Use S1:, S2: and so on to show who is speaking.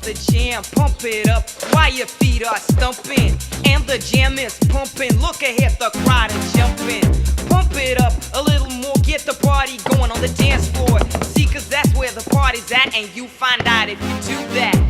S1: the jam. Pump it up while your feet are stumping. And the jam is pumping. Look ahead, the crowd is jumping. Pump it up a little more, get the party going on the dance floor. See, cause that's where the party's at, and you find out if you do that.